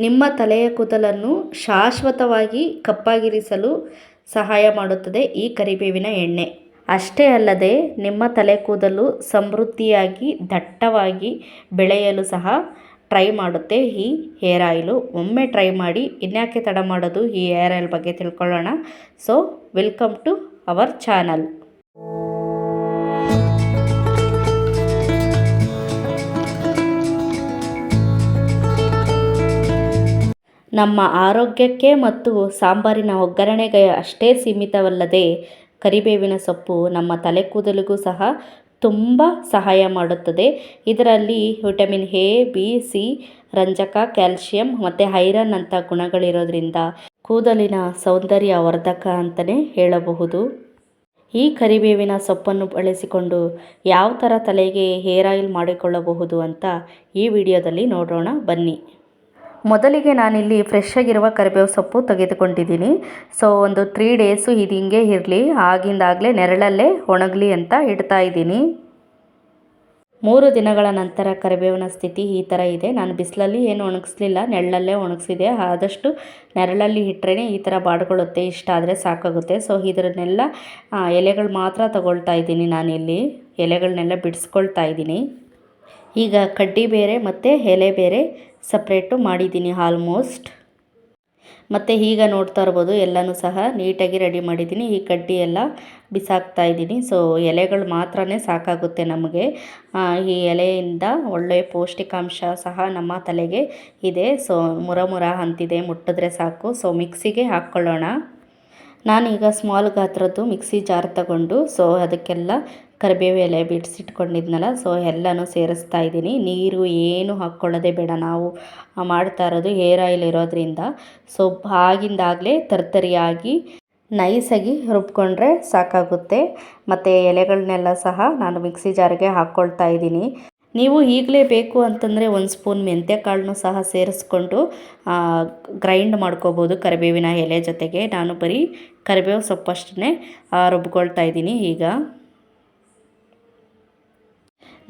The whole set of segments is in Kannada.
ನಿಮ್ಮ ತಲೆಯ ಕೂದಲನ್ನು ಶಾಶ್ವತವಾಗಿ ಕಪ್ಪಾಗಿರಿಸಲು ಸಹಾಯ ಮಾಡುತ್ತದೆ ಈ ಕರಿಬೇವಿನ ಎಣ್ಣೆ. ಅಷ್ಟೇ ಅಲ್ಲದೆ ನಿಮ್ಮ ತಲೆ ಕೂದಲು ಸಮೃದ್ಧಿಯಾಗಿ ದಟ್ಟವಾಗಿ ಬೆಳೆಯಲು ಸಹ ಟ್ರೈ ಮಾಡುತ್ತೆ ಈ ಹೇರ್ ಆಯಿಲು. ಒಮ್ಮೆ ಟ್ರೈ ಮಾಡಿ, ಇನ್ಯಾಕೆ ತಡ ಮಾಡೋದು, ಈ ಹೇರ್ ಆಯಿಲ್ ಬಗ್ಗೆ ತಿಳ್ಕೊಳ್ಳೋಣ. So welcome to our channel. ನಮ್ಮ ಆರೋಗ್ಯಕ್ಕೆ ಮತ್ತು ಸಾಂಬಾರಿನ ಒಗ್ಗರಣೆಗೆ ಅಷ್ಟೇ ಸೀಮಿತವಲ್ಲದೆ ಕರಿಬೇವಿನ ಸೊಪ್ಪು ನಮ್ಮ ತಲೆ ಕೂದಲಿಗೂ ಸಹ ತುಂಬ ಸಹಾಯ ಮಾಡುತ್ತದೆ. ಇದರಲ್ಲಿ ವಿಟಮಿನ್ ಎ, ಬಿ, ಸಿ, ರಂಜಕ, ಕ್ಯಾಲ್ಶಿಯಂ ಮತ್ತು ಐರನ್ ಅಂಥ ಗುಣಗಳಿರೋದ್ರಿಂದ ಕೂದಲಿನ ಸೌಂದರ್ಯ ವರ್ಧಕ ಅಂತಲೇ ಹೇಳಬಹುದು. ಈ ಕರಿಬೇವಿನ ಸೊಪ್ಪನ್ನು ಬಳಸಿಕೊಂಡು ಯಾವ ಥರ ತಲೆಗೆ ಹೇರ್ ಆಯಿಲ್ ಮಾಡಿಕೊಳ್ಳಬಹುದು ಅಂತ ಈ ವಿಡಿಯೋದಲ್ಲಿ ನೋಡೋಣ ಬನ್ನಿ. ಮೊದಲಿಗೆ ನಾನಿಲ್ಲಿ ಫ್ರೆಶ್ ಆಗಿರುವ ಕರಿಬೇವು ಸೊಪ್ಪು ತೆಗೆದುಕೊಂಡಿದ್ದೀನಿ. ಸೊ ಒಂದು 3 ಡೇಸು ಇದು ಹಿಂಗೆ ಇರಲಿ, ಆಗಿಂದಾಗಲೇ ನೆರಳಲ್ಲೇ ಒಣಗಲಿ ಅಂತ ಇಡ್ತಾ ಇದ್ದೀನಿ. 3 ದಿನಗಳ ನಂತರ ಕರಿಬೇವಿನ ಸ್ಥಿತಿ ಈ ಥರ ಇದೆ. ನಾನು ಬಿಸಿಲಲ್ಲಿ ಏನು ಒಣಗಿಸ್ಲಿಲ್ಲ, ನೆರಳಲ್ಲೇ ಒಣಗಿಸಿದೆ. ಆದಷ್ಟು ನೆರಳಲ್ಲಿ ಇಟ್ಟರೆ ಈ ಥರ ಬಾಡ್ಕೊಳ್ಳುತ್ತೆ, ಇಷ್ಟ ಆದರೆ ಸಾಕಾಗುತ್ತೆ. ಸೊ ಇದರನ್ನೆಲ್ಲ ಎಲೆಗಳು ಮಾತ್ರ ತಗೊಳ್ತಾ ಇದ್ದೀನಿ. ನಾನಿಲ್ಲಿ ಎಲೆಗಳನ್ನೆಲ್ಲ ಬಿಡಿಸ್ಕೊಳ್ತಾ ಇದ್ದೀನಿ. ಈಗ ಕಡ್ಡಿ ಬೇರೆ ಮತ್ತು ಎಲೆ ಬೇರೆ ಸಪ್ರೇಟು ಮಾಡಿದ್ದೀನಿ ಆಲ್ಮೋಸ್ಟ್. ಮತ್ತು ಈಗ ನೋಡ್ತಾ ಇರ್ಬೋದು ಎಲ್ಲನೂ ಸಹ ನೀಟಾಗಿ ರೆಡಿ ಮಾಡಿದ್ದೀನಿ. ಈ ಕಡ್ಡಿ ಎಲ್ಲ ಬಿಸಾಕ್ತಾ ಇದ್ದೀನಿ. ಸೊ ಎಲೆಗಳು ಮಾತ್ರನೇ ಸಾಕಾಗುತ್ತೆ ನಮಗೆ. ಈ ಎಲೆಯಿಂದ ಒಳ್ಳೆಯ ಪೌಷ್ಟಿಕಾಂಶ ಸಹ ನಮ್ಮ ತಲೆಗೆ ಇದೆ. ಸೊ ಮುರ ಅಂತಿದೆ, ಮುಟ್ಟಿದ್ರೆ ಸಾಕು. ಸೊ ಮಿಕ್ಸಿಗೆ ಹಾಕ್ಕೊಳ್ಳೋಣ. ನಾನೀಗ ಸ್ಮಾಲ್ ಗಾತ್ರದ್ದು ಮಿಕ್ಸಿ ಜಾರ್ ತಗೊಂಡು ಸೊ ಅದಕ್ಕೆಲ್ಲ ಕರಿಬೇವು ಎಲೆ ಬಿಡಿಸಿಟ್ಕೊಂಡಿದ್ನಲ್ಲ, ಸೊ ಎಲ್ಲನೂ ಸೇರಿಸ್ತಾ ಇದ್ದೀನಿ. ನೀರು ಏನು ಹಾಕ್ಕೊಳ್ಳೋದೇ ಬೇಡ, ನಾವು ಮಾಡ್ತಾ ಇರೋದು ಹೇರ್ ಆಯಿಲ್ ಇರೋದ್ರಿಂದ. ಸೊ ಆಗಿಂದಾಗಲೇ ತರ್ತರಿಯಾಗಿ ನೈಸಾಗಿ ರುಬ್ಕೊಂಡ್ರೆ ಸಾಕಾಗುತ್ತೆ. ಮತ್ತು ಎಲೆಗಳನ್ನೆಲ್ಲ ಸಹ ನಾನು ಮಿಕ್ಸಿ ಜಾರಿಗೆ ಹಾಕ್ಕೊಳ್ತಾ ಇದ್ದೀನಿ. ನೀವು ಈಗಲೇ ಬೇಕು ಅಂತಂದರೆ 1 ಸ್ಪೂನ್ ಮೆಂತ್ಯ ಕಾಳನ್ನು ಸಹ ಸೇರಿಸ್ಕೊಂಡು ಗ್ರೈಂಡ್ ಮಾಡ್ಕೋಬೋದು ಕರಿಬೇವಿನ ಎಲೆ ಜೊತೆಗೆ. ನಾನು ಬರೀ ಕರಿಬೇವು ಸೊಪ್ಪಷ್ಟನ್ನೇ ರುಬ್ಕೊಳ್ತಾ ಇದ್ದೀನಿ. ಈಗ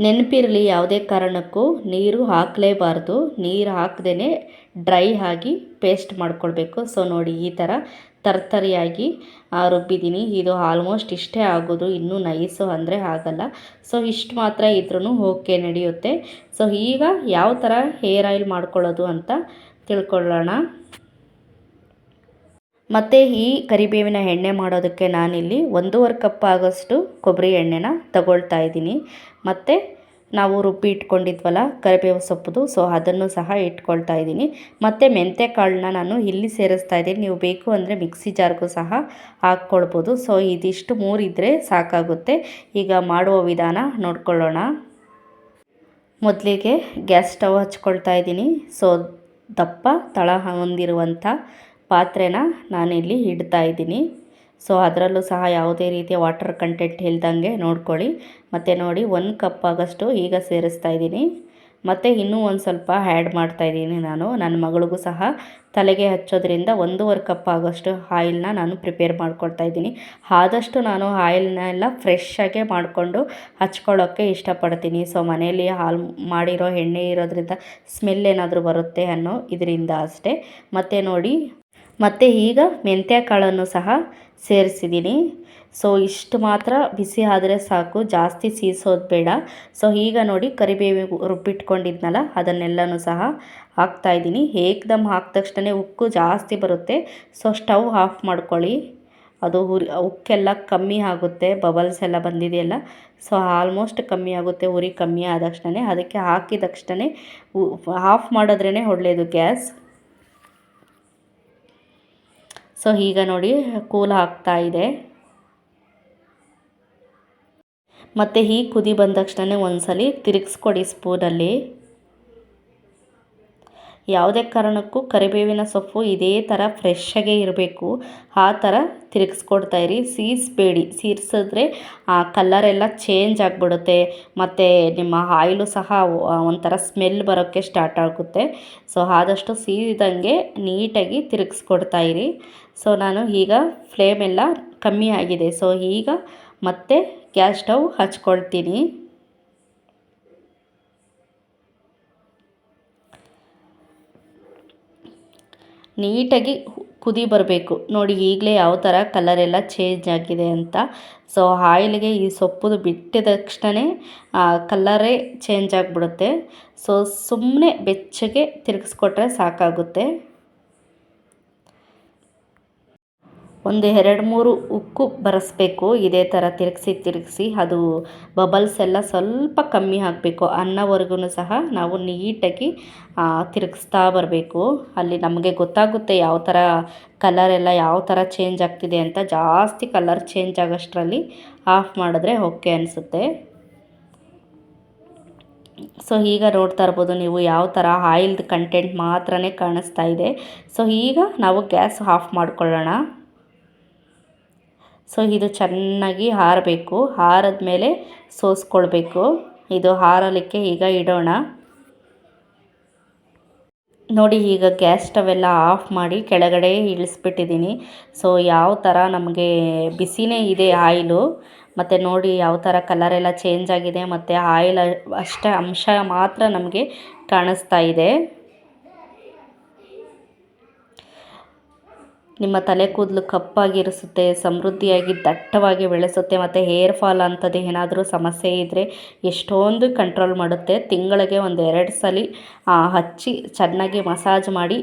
ನೆನಪಿರಲಿ, ಯಾವುದೇ ಕಾರಣಕ್ಕೂ ನೀರು ಹಾಕಲೇಬಾರ್ದು. ನೀರು ಹಾಕ್ದೇ ಡ್ರೈ ಆಗಿ ಪೇಸ್ಟ್ ಮಾಡ್ಕೊಳ್ಬೇಕು. ಸೊ ನೋಡಿ ಈ ಥರ ತರ್ತರಿಯಾಗಿ ರುಬ್ಬಿದ್ದೀನಿ. ಇದು ಆಲ್ಮೋಸ್ಟ್ ಇಷ್ಟೇ ಆಗೋದು, ಇನ್ನೂ ನೈಸು ಅಂದರೆ ಆಗಲ್ಲ. ಸೊ ಇಷ್ಟು ಮಾತ್ರ ಇದ್ರೂ ಓಕೆ, ನಡೆಯುತ್ತೆ. ಸೊ ಈಗ ಯಾವ ಥರ ಹೇರ್ ಆಯಿಲ್ ಮಾಡ್ಕೊಳ್ಳೋದು ಅಂತ ತಿಳ್ಕೊಳ್ಳೋಣ. ಮತ್ತು ಈ ಕರಿಬೇವಿನ ಎಣ್ಣೆ ಮಾಡೋದಕ್ಕೆ ನಾನಿಲ್ಲಿ 1.5 ಕಪ್ ಆಗೋಷ್ಟು ಕೊಬ್ಬರಿ ಎಣ್ಣೆನ ತಗೊಳ್ತಾ ಇದ್ದೀನಿ. ಮತ್ತು ನಾವು ರುಬ್ಬಿ ಇಟ್ಕೊಂಡಿದ್ವಲ್ಲ ಕರಿಬೇವು ಸೊಪ್ಪುದು, ಸೊ ಅದನ್ನು ಸಹ ಇಟ್ಕೊಳ್ತಾ ಇದ್ದೀನಿ. ಮತ್ತು ಮೆಂತ್ಯ ಕಾಳನ್ನ ನಾನು ಇಲ್ಲಿ ಸೇರಿಸ್ತಾ ಇದ್ದೀನಿ. ನೀವು ಬೇಕು ಅಂದರೆ ಮಿಕ್ಸಿ ಜಾರ್ಗೂ ಸಹ ಹಾಕ್ಕೊಳ್ಬೋದು. ಸೊ ಇದಿಷ್ಟು 3 ಇದ್ದರೆ ಸಾಕಾಗುತ್ತೆ. ಈಗ ಮಾಡುವ ವಿಧಾನ ನೋಡ್ಕೊಳ್ಳೋಣ. ಮೊದಲಿಗೆ ಗ್ಯಾಸ್ ಸ್ಟವ್ ಹಚ್ಕೊಳ್ತಾ ಇದ್ದೀನಿ. ಸೊ ದಪ್ಪ ತಳ ಹೊಂದಿರುವಂಥ ಪಾತ್ರೆನ ನಾನಿಲ್ಲಿ ಇಡ್ತಾ ಇದ್ದೀನಿ. ಸೊ ಅದರಲ್ಲೂ ಸಹ ಯಾವುದೇ ರೀತಿಯ ವಾಟರ್ ಕಂಟೆಂಟ್ ಇಲ್ದಂಗೆ ನೋಡ್ಕೊಳ್ಳಿ. ಮತ್ತು ನೋಡಿ 1 ಕಪ್ ಆಗೋಷ್ಟು ಈಗ ಸೇರಿಸ್ತಾ ಇದ್ದೀನಿ. ಮತ್ತು ಇನ್ನೂ ಒಂದು ಸ್ವಲ್ಪ ಆ್ಯಡ್ ಮಾಡ್ತಾಯಿದ್ದೀನಿ ನಾನು. ನನ್ನ ಮಗಳಿಗೂ ಸಹ ತಲೆಗೆ ಹಚ್ಚೋದ್ರಿಂದ 1.5 ಕಪ್ ಆಗೋಷ್ಟು ಆಯಿಲ್ನ ನಾನು ಪ್ರಿಪೇರ್ ಮಾಡ್ಕೊಳ್ತಾ ಇದ್ದೀನಿ. ಆದಷ್ಟು ನಾನು ಆಯಿಲ್ನೆಲ್ಲ ಫ್ರೆಶ್ಶಾಗೆ ಮಾಡಿಕೊಂಡು ಹಚ್ಕೊಳ್ಳೋಕ್ಕೆ ಇಷ್ಟಪಡ್ತೀನಿ. ಸೊ ಮನೆಯಲ್ಲಿ ಮಾಡಿರೋ ಎಣ್ಣೆ ಇರೋದ್ರಿಂದ ಸ್ಮೆಲ್ ಏನಾದರೂ ಬರುತ್ತೆ ಅನ್ನೋ ಇದರಿಂದ ಅಷ್ಟೇ. ಮತ್ತು ನೋಡಿ, ಮತ್ತು ಈಗ ಮೆಂತ್ಯ ಕಾಳನ್ನು ಸಹ ಸೇರಿಸಿದ್ದೀನಿ. ಸೊ ಇಷ್ಟು ಮಾತ್ರ ಬಿಸಿ ಆದರೆ ಸಾಕು, ಜಾಸ್ತಿ ಸೀಸೋದು ಬೇಡ. ಸೊ ಈಗ ನೋಡಿ ಕರಿಬೇವು ರುಬ್ಬಿಟ್ಕೊಂಡಿದ್ನಲ್ಲ ಅದನ್ನೆಲ್ಲನೂ ಸಹ ಹಾಕ್ತಾಯಿದ್ದೀನಿ. ಏಕ್ದಮ್ ಹಾಕಿದ ತಕ್ಷಣ ಉಕ್ಕು ಜಾಸ್ತಿ ಬರುತ್ತೆ. ಸೊ ಸ್ಟವ್ ಆಫ್ ಮಾಡ್ಕೊಳ್ಳಿ, ಅದು ಉಕ್ಕೆಲ್ಲ ಕಮ್ಮಿ ಆಗುತ್ತೆ. ಬಬಲ್ಸ್ ಎಲ್ಲ ಬಂದಿದೆಯಲ್ಲ, ಸೊ ಆಲ್ಮೋಸ್ಟ್ ಕಮ್ಮಿ ಆಗುತ್ತೆ. ಉರಿ ಕಮ್ಮಿ ಆದ ತಕ್ಷಣ ಅದಕ್ಕೆ ಹಾಕಿದ ತಕ್ಷಣ ಆಫ್ ಮಾಡಿದ್ರೇ ಒಳ್ಳೆಯದು ಗ್ಯಾಸ್. ಸೊ ಈಗ ನೋಡಿ ಕೂಲ್ ಆಗ್ತಾ ಇದೆ. ಮತ್ತು ಈ ಕುದಿ ಬಂದ ತಕ್ಷಣ ಒಂದ್ಸಲಿ ತಿರುಗಿಸ್ಕೊಡಿ ಸ್ಪೂನಲ್ಲಿ. ಯಾವುದೇ ಕಾರಣಕ್ಕೂ ಕರಿಬೇವಿನ ಸೊಪ್ಪು ಇದೇ ಥರ ಫ್ರೆಶ್ಶಾಗೇ ಇರಬೇಕು. ಆ ಥರ ತಿರುಗಿಸ್ಕೊಡ್ತಾ ಇರಿ, ಸೀರಿಸಬೇಡಿ. ಸೀರಿಸಿದ್ರೆ ಕಲರೆಲ್ಲ ಚೇಂಜ್ ಆಗಿಬಿಡುತ್ತೆ. ಮತ್ತು ನಿಮ್ಮ ಆಯಿಲು ಸಹ ಒಂಥರ ಸ್ಮೆಲ್ ಬರೋಕ್ಕೆ ಸ್ಟಾರ್ಟ್ ಆಗುತ್ತೆ. ಸೊ ಆದಷ್ಟು ಸೀರಿದಂಗೆ ನೀಟಾಗಿ ತಿರುಗಿಸ್ಕೊಡ್ತಾ ಇರಿ. ಸೊ ನಾನು ಈಗ ಫ್ಲೇಮೆಲ್ಲ ಕಮ್ಮಿ ಆಗಿದೆ. ಸೊ ಈಗ ಮತ್ತೆ ಗ್ಯಾಸ್ ಸ್ಟವ್ ಹಚ್ಕೊಳ್ತೀನಿ. ನೀಟಾಗಿ ಕುದಿ ಬರಬೇಕು ನೋಡಿ. ಈಗಲೇ ಯಾವ ಥರ ಕಲರೆಲ್ಲ ಚೇಂಜ್ ಆಗಿದೆ ಅಂತ. ಸೊ ಆಯಿಲ್ಗೆ ಈ ಸೊಪ್ಪು ಬಿಟ್ಟಿದ ತಕ್ಷಣವೇ ಕಲ್ಲರೇ ಚೇಂಜ್ ಆಗಿಬಿಡುತ್ತೆ. ಸೊ ಸುಮ್ಮನೆ ಬೆಚ್ಚಗೆ ತಿರುಗಿಸ್ಕೊಟ್ರೆ ಸಾಕಾಗುತ್ತೆ. ಒಂದು 2-3 ಉಕ್ಕು ಬರೆಸ್ಬೇಕು. ಇದೇ ಥರ ತಿರುಗಿಸಿ ಅದು ಬಬಲ್ಸ್ ಎಲ್ಲ ಸ್ವಲ್ಪ ಕಮ್ಮಿ ಆಗಬೇಕು ಅನ್ನೋವರೆಗೂ ಸಹ ನಾವು ನೀಟಾಗಿ ತಿರುಗಿಸ್ತಾ ಬರಬೇಕು. ಅಲ್ಲಿ ನಮಗೆ ಗೊತ್ತಾಗುತ್ತೆ ಯಾವ ಥರ ಕಲರೆಲ್ಲ ಯಾವ ಥರ ಚೇಂಜ್ ಆಗ್ತಿದೆ ಅಂತ. ಜಾಸ್ತಿ ಕಲರ್ ಚೇಂಜ್ ಆಗೋಷ್ಟರಲ್ಲಿ ಆಫ್ ಮಾಡಿದ್ರೆ ಓಕೆ ಅನಿಸುತ್ತೆ. ಸೊ ಈಗ ನೋಡ್ತಾ ಇರ್ಬೋದು ನೀವು ಯಾವ ಥರ ಆಯಿಲ್ದು ಕಂಟೆಂಟ್ ಮಾತ್ರನೇ ಕಾಣಿಸ್ತಾ ಇದೆ. ಸೊ ಈಗ ನಾವು ಗ್ಯಾಸ್ ಆಫ್ ಮಾಡ್ಕೊಳ್ಳೋಣ. ಸೊ ಇದು ಚೆನ್ನಾಗಿ ಆರಬೇಕು. ಆರಿದ್ಮೇಲೆ ಸೋಸ್ಕೊಳ್ಬೇಕು. ಇದು ಆರಲಿಕ್ಕೆ ಈಗ ಇಡೋಣ. ನೋಡಿ ಈಗ ಗ್ಯಾಸ್ ಸ್ಟವ್ ಎಲ್ಲ ಆಫ್ ಮಾಡಿ ಕೆಳಗಡೆ ಇಳಿಸ್ಬಿಟ್ಟಿದ್ದೀನಿ. ಸೊ ಯಾವ ಥರ ನಮಗೆ ಬಿಸಿನೇ ಇದೆ ಆಯಿಲು. ಮತ್ತು ನೋಡಿ ಯಾವ ಥರ ಕಲರೆಲ್ಲ ಚೇಂಜ್ ಆಗಿದೆ ಮತ್ತು ಆಯಿಲ್ ಅಷ್ಟೇ ಅಂಶ ಮಾತ್ರ ನಮಗೆ ಕಾಣಿಸ್ತಾ ಇದೆ. ನಿಮ್ಮ ತಲೆ ಕೂದಲು ಕಪ್ಪಾಗಿರಿಸುತ್ತೆ, ಸಮೃದ್ಧಿಯಾಗಿ ದಟ್ಟವಾಗಿ ಬೆಳೆಸುತ್ತೆ ಮತ್ತು ಹೇರ್ ಫಾಲ್ ಅಂಥದ್ದು ಏನಾದರೂ ಸಮಸ್ಯೆ ಇದ್ದರೆ ಎಷ್ಟೊಂದು ಕಂಟ್ರೋಲ್ ಮಾಡುತ್ತೆ. ತಿಂಗಳಿಗೆ 1-2 ಸಲ ಹಚ್ಚಿ ಚೆನ್ನಾಗಿ ಮಸಾಜ್ ಮಾಡಿ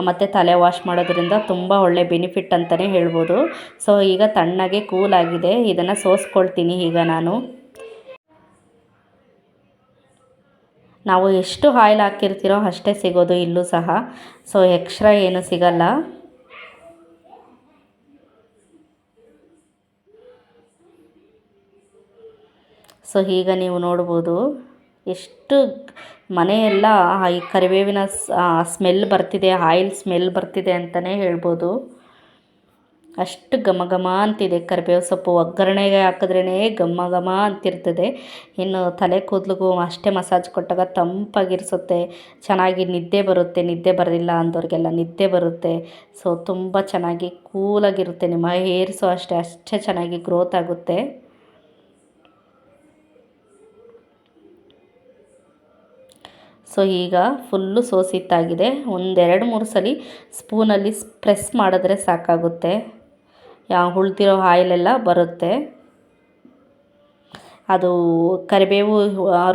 ಮತ್ತು ತಲೆ ವಾಶ್ ಮಾಡೋದ್ರಿಂದ ತುಂಬ ಒಳ್ಳೆ ಬೆನಿಫಿಟ್ ಅಂತಲೇ ಹೇಳ್ಬೋದು. ಸೊ ಈಗ ತಣ್ಣಗೆ ಕೂಲಾಗಿದೆ. ಇದನ್ನು ಸೋಸ್ಕೊಳ್ತೀನಿ ಈಗ ನಾನು. ನಾವು ಎಷ್ಟು ಆಯಿಲ್ ಹಾಕಿರ್ತೀರೋ ಅಷ್ಟೇ ಸಿಗೋದು ಇಲ್ಲೂ ಸಹ. ಸೊ ಎಕ್ಸ್ಟ್ರಾ ಏನು ಸಿಗಲ್ಲ. ಸೊ ಈಗ ನೀವು ನೋಡ್ಬೋದು ಎಷ್ಟು ಮನೆಯೆಲ್ಲ ಈ ಕರಿಬೇವಿನ ಸ್ಮೆಲ್ ಬರ್ತಿದೆ, ಆಯಿಲ್ ಸ್ಮೆಲ್ ಬರ್ತಿದೆ ಅಂತಲೇ ಹೇಳ್ಬೋದು. ಅಷ್ಟು ಘಮ ಘಮ ಅಂತಿದೆ. ಕರಿಬೇವು ಸೊಪ್ಪು ಒಗ್ಗರಣೆಗೆ ಹಾಕಿದ್ರೇ ಘಮ ಘಮ ಅಂತಿರ್ತದೆ. ಇನ್ನು ತಲೆ ಕೂದಲಿಗೂ ಅಷ್ಟೇ ಮಸಾಜ್ ಕೊಟ್ಟಾಗ ತಂಪಾಗಿರಿಸುತ್ತೆ, ಚೆನ್ನಾಗಿ ನಿದ್ದೆ ಬರುತ್ತೆ. ನಿದ್ದೆ ಬರಲಿಲ್ಲ ಅಂದವ್ರಿಗೆಲ್ಲ ನಿದ್ದೆ ಬರುತ್ತೆ. ಸೊ ತುಂಬ ಚೆನ್ನಾಗಿ ಕೂಲಾಗಿರುತ್ತೆ. ನಿಮ್ಮ ಹೇರ್ಸು ಅಷ್ಟೇ ಚೆನ್ನಾಗಿ ಗ್ರೋತ್ ಆಗುತ್ತೆ. ಸೊ ಈಗ ಫುಲ್ಲು ಸೋಸಿತ್ತಾಗಿದೆ. 1-2-3 ಸಲ ಸ್ಪೂನಲ್ಲಿ ಪ್ರೆಸ್ ಮಾಡಿದ್ರೆ ಸಾಕಾಗುತ್ತೆ. ಉಳಿದಿರೋ ಆಯಿಲೆಲ್ಲ ಬರುತ್ತೆ. ಅದು ಕರಿಬೇವು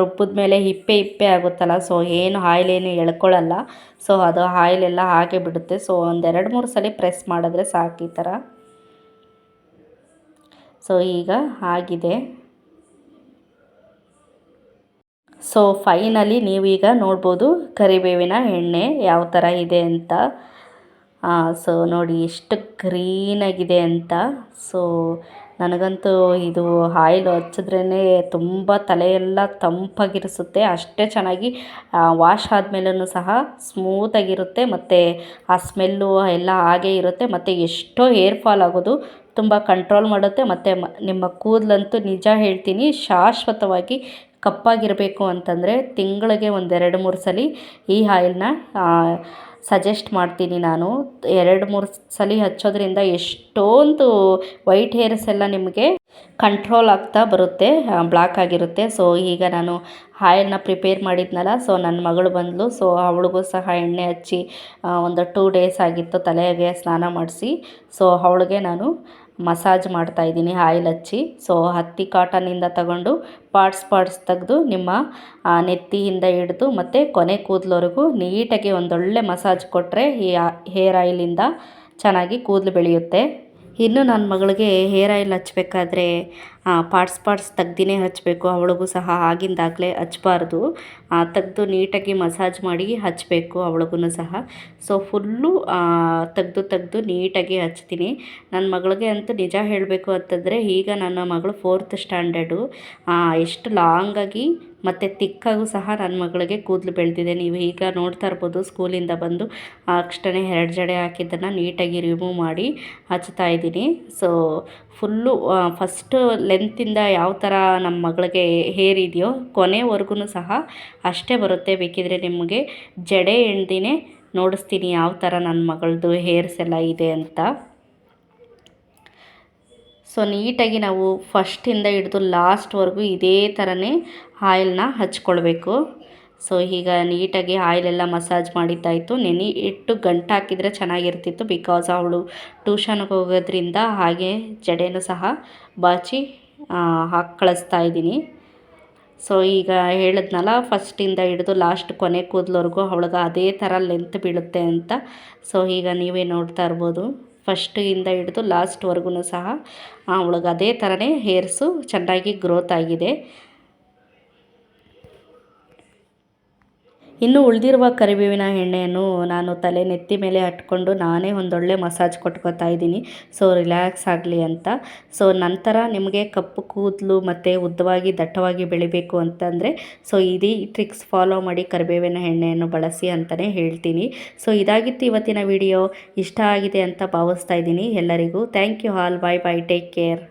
ರುಬ್ಬಿದ ಮೇಲೆ ಹಿಪ್ಪೆ ಆಗುತ್ತಲ್ಲ. ಸೊ ಏನು ಆಯಿಲೇನು ಎಳ್ಕೊಳ್ಳಲ್ಲ. ಸೊ ಅದು ಆಯಿಲೆಲ್ಲ ಹಾಗೆ ಬಿಡುತ್ತೆ. ಸೊ 1-2-3 ಸಲ ಪ್ರೆಸ್ ಮಾಡಿದ್ರೆ ಸಾಕು ಈ ಥರ. ಸೊ ಈಗ ಆಗಿದೆ. ಸೊ ಫೈನಲಿ ನೀವೀಗ ನೋಡ್ಬೋದು ಕರಿಬೇವಿನ ಎಣ್ಣೆ ಯಾವ ಥರ ಇದೆ ಅಂತ. ಸೊ ನೋಡಿ ಎಷ್ಟು ಗ್ರೀನಾಗಿದೆ ಅಂತ. ಸೊ ನನಗಂತೂ ಇದು ಆಯಿಲ್ ಹಚ್ಚಿದ್ರೇ ತುಂಬ ತಲೆಯೆಲ್ಲ ತಂಪಾಗಿರಿಸುತ್ತೆ. ಅಷ್ಟೇ ಚೆನ್ನಾಗಿ ವಾಶ್ ಆದಮೇಲೂ ಸಹ ಸ್ಮೂತಾಗಿರುತ್ತೆ ಮತ್ತು ಆ ಸ್ಮೆಲ್ಲು ಎಲ್ಲ ಹಾಗೇ ಇರುತ್ತೆ. ಮತ್ತು ಎಷ್ಟೋ ಹೇರ್ ಫಾಲ್ ಆಗೋದು ತುಂಬ ಕಂಟ್ರೋಲ್ ಮಾಡುತ್ತೆ. ಮತ್ತು ನಿಮ್ಮ ಕೂದಲಂತೂ ನಿಜ ಹೇಳ್ತೀನಿ ಶಾಶ್ವತವಾಗಿ ಕಪ್ಪಾಗಿರಬೇಕು ಅಂತಂದರೆ ತಿಂಗಳಿಗೆ 1-2-3 ಸಲ ಈ ಆಯಿಲ್ನ ಸಜೆಸ್ಟ್ ಮಾಡ್ತೀನಿ ನಾನು. 2-3 ಸಲ ಹಚ್ಚೋದ್ರಿಂದ ಎಷ್ಟೊಂದು ವೈಟ್ ಹೇರ್ಸ್ ಎಲ್ಲ ನಿಮಗೆ ಕಂಟ್ರೋಲ್ ಆಗ್ತಾ ಬರುತ್ತೆ, ಬ್ಲ್ಯಾಕ್ ಆಗಿರುತ್ತೆ. ಸೊ ಈಗ ನಾನು ಆಯಿಲ್ನ ಪ್ರಿಪೇರ್ ಮಾಡಿದ್ನಲ್ಲ. ಸೊ ನನ್ನ ಮಗಳು ಬಂದಳು. ಸೊ ಅವಳಿಗೂ ಸಹ ಎಣ್ಣೆ ಹಚ್ಚಿ ಒಂದು 2 ಡೇಸ್ ಆಗಿತ್ತು ತಲೆಗೆ ಸ್ನಾನ ಮಾಡಿಸಿ. ಸೊ ಅವಳಿಗೆ ನಾನು ಮಸಾಜ್ ಮಾಡ್ತಾಯಿದ್ದೀನಿ ಆಯಿಲ್ ಹಚ್ಚಿ. ಸೊ ಹತ್ತಿ ಕಾಟನಿಂದ ತಗೊಂಡು ಪಾರ್ಟ್ಸ್ ತೆಗೆದು ನಿಮ್ಮ ನೆತ್ತಿಯಿಂದ ಹಿಡಿದು ಮತ್ತು ಕೊನೆ ಕೂದಲವರೆಗೂ ನೀಟಾಗಿ ಒಂದೊಳ್ಳೆ ಮಸಾಜ್ ಕೊಟ್ಟರೆ ಈ ಹೇರ್ ಆಯಿಲಿಂದ ಚೆನ್ನಾಗಿ ಕೂದಲು ಬೆಳೆಯುತ್ತೆ. ಇನ್ನು ನನ್ನ ಮಗಳಿಗೆ ಹೇರ್ ಆಯಿಲ್ ಹಚ್ಚಬೇಕಾದ್ರೆ ಪಾರ್ಟ್ಸ್ ತೆಗ್ದಿನೇ ಹಚ್ಚಬೇಕು. ಅವಳಿಗೂ ಸಹ ಆಗಿಂದಾಗಲೇ ಹಚ್ಚಬಾರ್ದು, ತೆಗೆದು ನೀಟಾಗಿ ಮಸಾಜ್ ಮಾಡಿ ಹಚ್ಚಬೇಕು ಅವಳಿಗೂ ಸಹ. ಸೊ ಫುಲ್ಲು ತೆಗೆದು ನೀಟಾಗಿ ಹಚ್ತೀನಿ. ನನ್ನ ಮಗಳಿಗೆ ಅಂತೂ ನಿಜ ಹೇಳಬೇಕು ಅಂತಂದರೆ ಈಗ ನನ್ನ ಮಗಳು 4th ಸ್ಟ್ಯಾಂಡರ್ಡು. ಎಷ್ಟು ಲಾಂಗಾಗಿ ಮತ್ತು ತಿಕ್ಕಾಗೂ ಸಹ ನನ್ನ ಮಗಳಿಗೆ ಕೂದಲು ಬೆಳೆದಿದೆ. ನೀವು ಈಗ ನೋಡ್ತಾ ಇರ್ಬೋದು ಸ್ಕೂಲಿಂದ ಬಂದು ಅಷ್ಟೇ 2 ಜಡೆ ಹಾಕಿದ್ದನ್ನು ನೀಟಾಗಿ ರಿಮೂವ್ ಮಾಡಿ ಹಚ್ತಾ ಇದ್ದೀನಿ. ಸೊ ಫುಲ್ಲು ಫಸ್ಟು ಲೆಂತಿಂದ ಯಾವ ಥರ ನಮ್ಮ ಮಗಳಿಗೆ ಹೇರ್ ಇದೆಯೋ ಕೊನೆವರೆಗೂ ಸಹ ಅಷ್ಟೇ ಬರುತ್ತೆ. ಬೇಕಿದ್ರೆ ನಿಮಗೆ ಜಡೆ ಎಣ್ದಿನೇ ನೋಡಿಸ್ತೀನಿ ಯಾವ ಥರ ನನ್ನ ಮಗಳದ್ದು ಹೇರ್ಸ್ ಎಲ್ಲ ಇದೆ ಅಂತ. ಸೊ ನೀಟಾಗಿ ನಾವು ಫಸ್ಟಿಂದ ಹಿಡಿದು ಲಾಸ್ಟ್ವರೆಗೂ ಇದೇ ಥರನೇ ಆಯಿಲ್ನ ಹಚ್ಕೊಳ್ಬೇಕು. ಸೊ ಈಗ ನೀಟಾಗಿ ಆಯಿಲೆಲ್ಲ ಮಸಾಜ್ ಮಾಡಿದ್ದಾಯಿತು. ನೆನೆ ಇಟ್ಟು ಗಂಟು ಹಾಕಿದರೆ ಚೆನ್ನಾಗಿರ್ತಿತ್ತು, ಬಿಕಾಸ್ ಅವಳು ಟ್ಯೂಷನ್ಗೆ ಹೋಗೋದ್ರಿಂದ ಹಾಗೆ ಜಡೆನೂ ಸಹ ಬಾಚಿ ಹಾಕಿ ಕಳಿಸ್ತಾ ಇದ್ದೀನಿ. ಸೊ ಈಗ ಹೇಳಿದ್ನಲ್ಲ, ಫಸ್ಟಿಂದ ಹಿಡಿದು ಲಾಸ್ಟ್ ಕೊನೆ ಕೂದಲವರೆಗೂ ಅವಳಿಗೆ ಅದೇ ಥರ ಲೆಂತ್ ಬೀಳುತ್ತೆ ಅಂತ. ಸೊ ಈಗ ನೀವೇ ನೋಡ್ತಾ ಇರ್ಬೋದು, ಫಸ್ಟಿಂದ ಹಿಡಿದು ಲಾಸ್ಟ್ವರೆಗೂ ಸಹ ಅವಳಿಗೆ ಅದೇ ಥರನೇ ಹೇರ್ಸು ಚೆನ್ನಾಗಿ ಗ್ರೋತ್ ಆಗಿದೆ. ಇನ್ನು ಉಳಿದಿರುವ ಕರಿಬೇವಿನ ಎಣ್ಣೆಯನ್ನು ನಾನು ತಲೆ ನೆತ್ತಿ ಮೇಲೆ ಹಟ್ಕೊಂಡು ನಾನೇ ಒಂದೊಳ್ಳೆ ಮಸಾಜ್ ಕೊಟ್ಕೋತಾ ಇದ್ದೀನಿ, ಸೊ ರಿಲ್ಯಾಕ್ಸ್ ಆಗಲಿ ಅಂತ. ಸೊ ನಂತರ ನಿಮಗೆ ಕಪ್ಪು ಕೂದಲು ಮತ್ತು ಉದ್ದವಾಗಿ ದಟ್ಟವಾಗಿ ಬೆಳಿಬೇಕು ಅಂತಂದರೆ ಸೊ ಇದೇ ಟ್ರಿಕ್ಸ್ ಫಾಲೋ ಮಾಡಿ ಕರಿಬೇವಿನ ಎಣ್ಣೆಯನ್ನು ಬಳಸಿ ಅಂತಲೇ ಹೇಳ್ತೀನಿ. ಸೊ ಇದಾಗಿತ್ತು ಇವತ್ತಿನ ವಿಡಿಯೋ. ಇಷ್ಟ ಆಗಿದೆ ಅಂತ ಭಾವಿಸ್ತಾ ಇದ್ದೀನಿ ಎಲ್ಲರಿಗೂ. Thank you all. Bye bye, take care.